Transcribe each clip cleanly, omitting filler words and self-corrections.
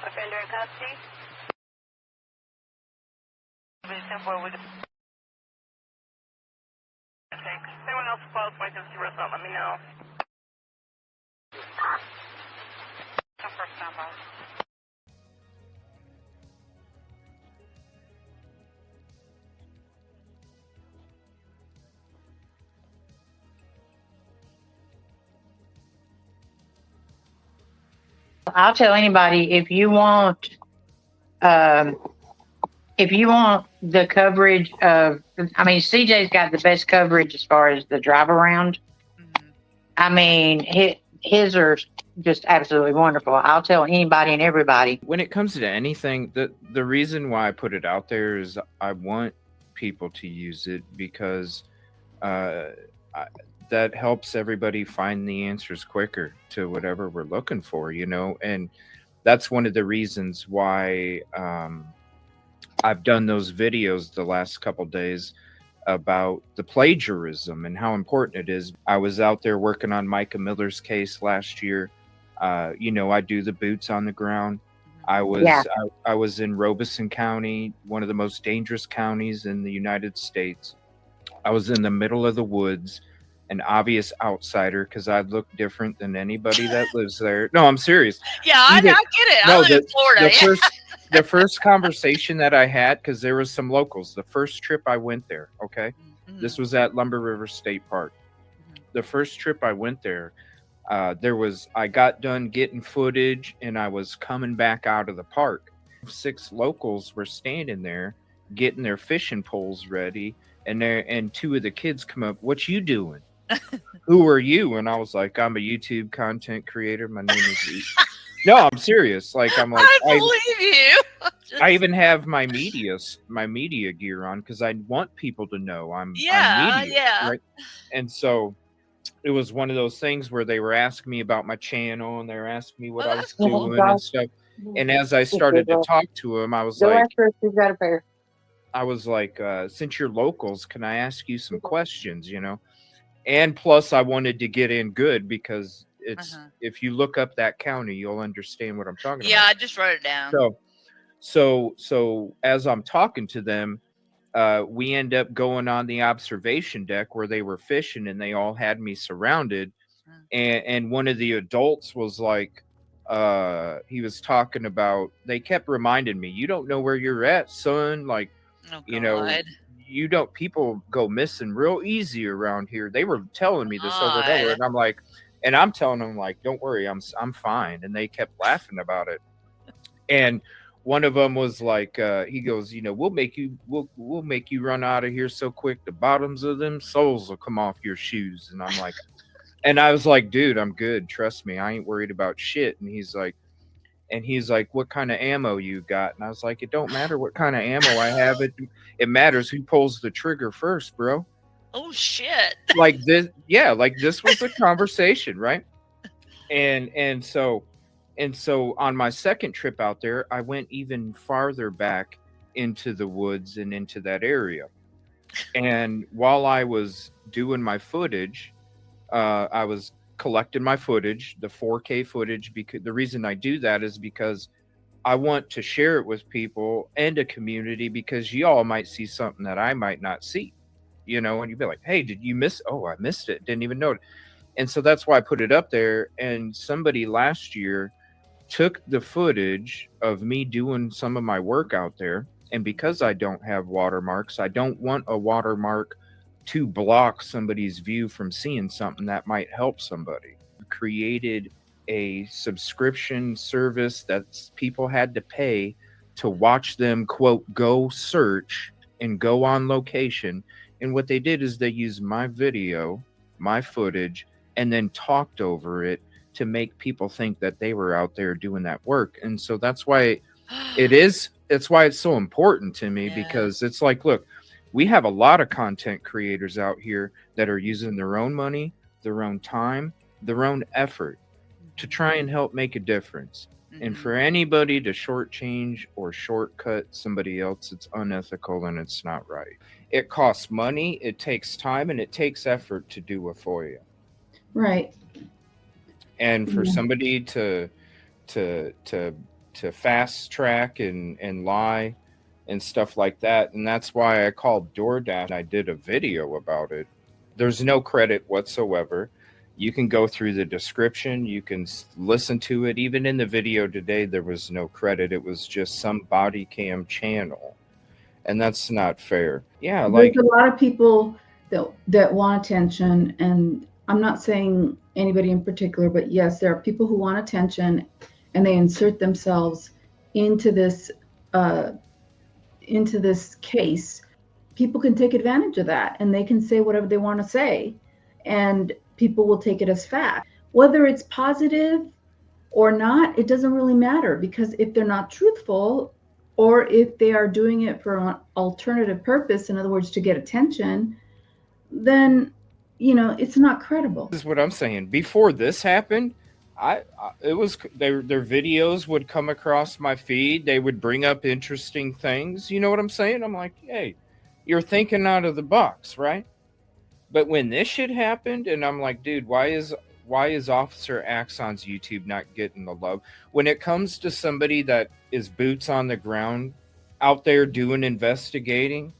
Offender in custody. Okay, if anyone else follows my just let me know. First number. I'll tell anybody if you want the coverage of, I mean, CJ's got the best coverage as far as the drive around. Mm-hmm. I mean, his are just absolutely wonderful. I'll tell anybody and everybody. When it comes to anything, the reason why I put it out there is I want people to use it because that helps everybody find the answers quicker to whatever we're looking for, you know, and that's one of the reasons why I've done those videos the last couple days about the plagiarism and how important it is. I was out there working on Micah Miller's case last year. You know, I do the boots on the ground. I was in Robeson County, one of the most dangerous counties in the United States. I was in the middle of the woods, an obvious outsider because I look different than anybody that lives there. No, I'm serious. Yeah, I get it. No, I live in Florida. The first conversation that I had, because there was some locals, the first trip I went there, okay? Mm-hmm. This was at Lumber River State Park. Mm-hmm. The first trip I went there, I got done getting footage and I was coming back out of the park. 6 locals were standing there getting their fishing poles ready, and 2 of the kids come up, "What you doing?" "Who are you?" And I was like, "I'm a YouTube content creator. My name is..." No, I'm serious. Like, I'm like, I believe you. I even have my media gear on because I want people to know I'm media, right? And so it was one of those things where they were asking me about my channel and they were asking me what I was doing and stuff. And as I started to talk to them, I was like, since you're locals, can I ask you some questions, you know? And plus I wanted to get in good because it's if you look up that county, you'll understand what I'm talking about. Yeah, I just wrote it down. So as I'm talking to them, we end up going on the observation deck where they were fishing and they all had me surrounded. And one of the adults was like, he was talking about, they kept reminding me, "You don't know where you're at, son. Like, you know, you don't, people go missing real easy around here." They were telling me this over and over. And I'm like, and I'm telling them like, "Don't worry, I'm fine." And they kept laughing about it. And one of them was like, he goes, "You know, we'll make you run out of here so quick the bottoms of them soles will come off your shoes." And I'm like, and I was like, "Dude, I'm good. Trust me, I ain't worried about shit." And he's like, "What kind of ammo you got?" And I was like, "It don't matter what kind of ammo I have. It matters who pulls the trigger first, bro." Oh shit. Like this, yeah, like this was a conversation, right? And so on my second trip out there, I went even farther back into the woods and into that area. And while I was doing my footage, I was collecting my footage, the 4K footage, because the reason I do that is because I want to share it with people and a community, because y'all might see something that I might not see, you know, and you'd be like, "Hey, did you miss?" "Oh, I missed it. Didn't even know it." And so that's why I put it up there. And somebody last year took the footage of me doing some of my work out there. And because I don't have watermarks, I don't want a watermark to block somebody's view from seeing something that might help somebody. Created a subscription service that people had to pay to watch them, quote, go search and go on location. And what they did is they used my video, my footage, and then talked over it to make people think that they were out there doing that work. And so that's why it's why it's so important to me, because it's like, look, we have a lot of content creators out here that are using their own money, their own time, their own effort to try and help make a difference. And for anybody to shortchange or shortcut somebody else, it's unethical and it's not right. It costs money, it takes time, and it takes effort to do it for you. Right. And for somebody to to fast track and lie and stuff like that. And that's why I called DoorDash. I did a video about it. There's no credit whatsoever. You can go through the description. You can listen to it. Even in the video today, there was no credit. It was just some body cam channel. And that's not fair. Yeah, like there's a lot of people that want attention, and I'm not saying anybody in particular, but yes, there are people who want attention, and they insert themselves into this case. People can take advantage of that, and they can say whatever they want to say, and people will take it as fact. Whether it's positive or not, it doesn't really matter, because if they're not truthful, or if they are doing it for an alternative purpose, in other words, to get attention, then, you know, it's not credible. This is what I'm saying. Before this happened, it was their videos would come across my feed. They would bring up interesting things. You know what I'm saying? I'm like, hey, you're thinking out of the box, right? But when this shit happened, and I'm like, dude, why is Officer Axon's YouTube not getting the love? When it comes to somebody that is boots on the ground, out there doing investigating,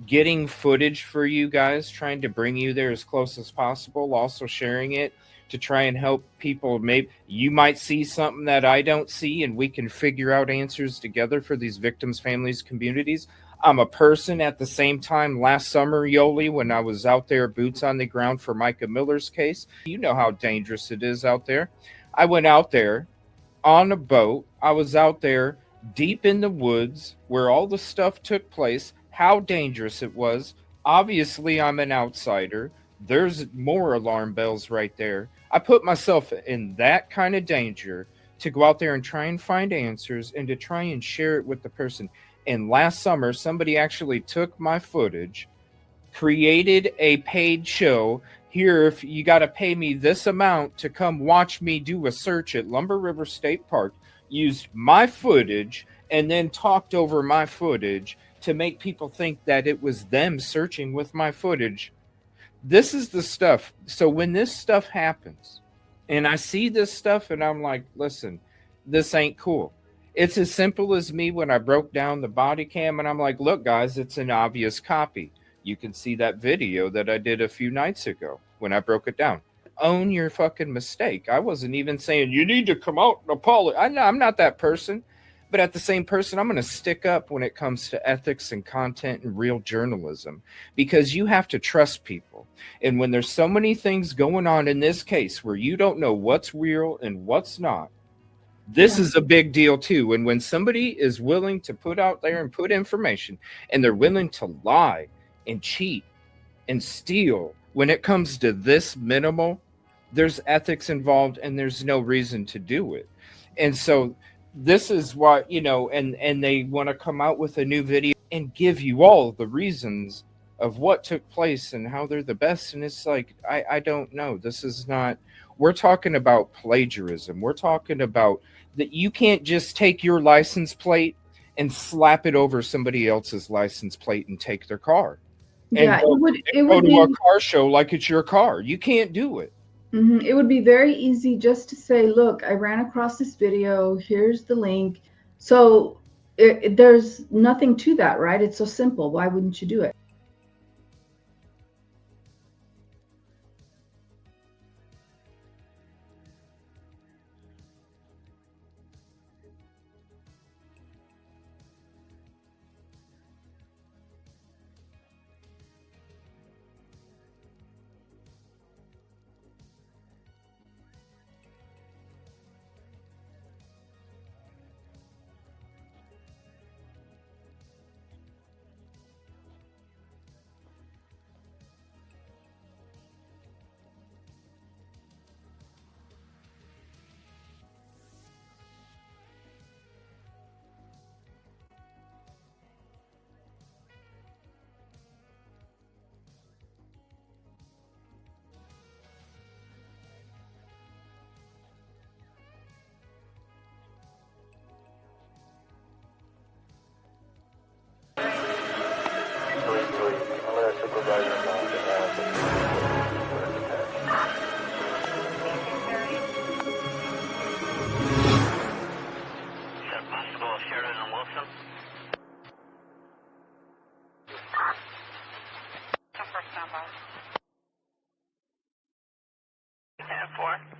getting footage for you guys, trying to bring you there as close as possible, also sharing it to try and help people. Maybe you might see something that I don't see, and we can figure out answers together for these victims, families, communities. I'm a person at the same time. Last summer, Yoli, when I was out there boots on the ground for Micah Miller's case, you know how dangerous it is out there. I went out there on a boat. I was out there deep in the woods where all the stuff took place, how dangerous it was. Obviously, I'm an outsider. There's more alarm bells right there. I put myself in that kind of danger to go out there and try and find answers and to try and share it with the person. And last summer, somebody actually took my footage, created a paid show. Here, if you got to pay me this amount to come watch me do a search at Lumber River State Park, used my footage and then talked over my footage to make people think that it was them searching with my footage. This is the stuff. So when this stuff happens and I see this stuff and I'm like, listen, this ain't cool. It's as simple as me when I broke down the body cam and I'm like, look, guys, it's an obvious copy. You can see that video that I did a few nights ago when I broke it down. Own your fucking mistake. I wasn't even saying you need to come out and apologize. I'm not that person. But at the same person, I'm going to stick up when it comes to ethics and content and real journalism, because you have to trust people. And when there's so many things going on in this case where you don't know what's real and what's not, this is a big deal too. And when somebody is willing to put out there and put information, and they're willing to lie and cheat and steal, when it comes to this minimal, there's ethics involved and there's no reason to do it. And so this is why, you know, and they want to come out with a new video and give you all the reasons of what took place and how they're the best. And it's like, I don't know. This is not, we're talking about plagiarism. We're talking about that you can't just take your license plate and slap it over somebody else's license plate and take their car. Yeah, it would go to a car show like it's your car. You can't do it. It would be very easy just to say, look, I ran across this video. Here's the link. So there's nothing to that, right? It's so simple. Why wouldn't you do it? Possible Sheridan and Wilson. 10-4 standby. 10-4.